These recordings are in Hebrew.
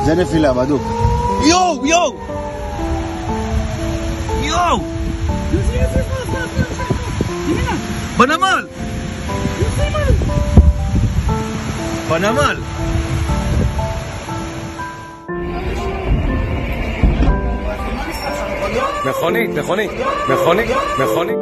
זה נפילה, בדוק. יואו! יואו! יואו! בנמל! בנמל! מכונית, מכונית, מכונית, מכונית.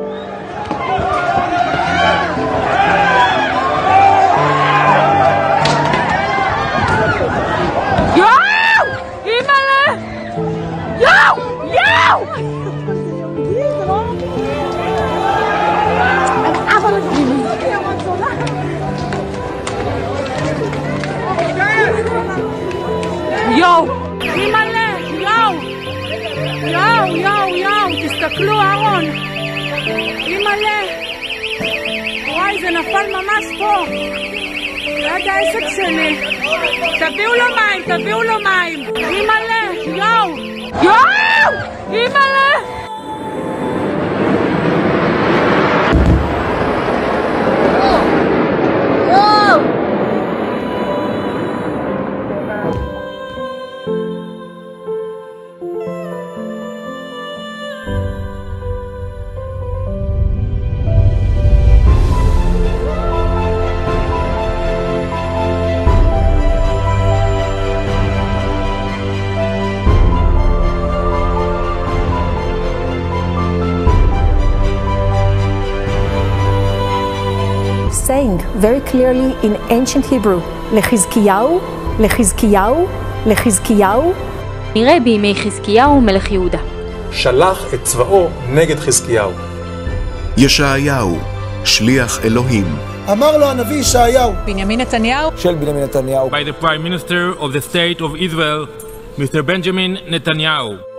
יואו! אימא'לה! יואו! יואו! יואו! אימא'לה! יואו! יואו! יואו! יואו! תסתכלו, אהרון! אימא'לה! וואי, זה נפל ממש פה! ליד העסק שלי! תביאו לו מים! תביאו לו מים! אימא'לה! יואו! יואו! אימא'לה! saying very clearly in ancient Hebrew, לחזקיהו, לחזקיהו, לחזקיהו. נראה בימי חזקיהו מלך יהודה. שלח את צבאו נגד חזקיהו. ישעיהו, שליח אלוהים. אמר לו הנביא ישעיהו. בנימין נתניהו. של בנימין נתניהו. By the Prime Minister of the State of Israel, Mr. Benjamin Netanyahu.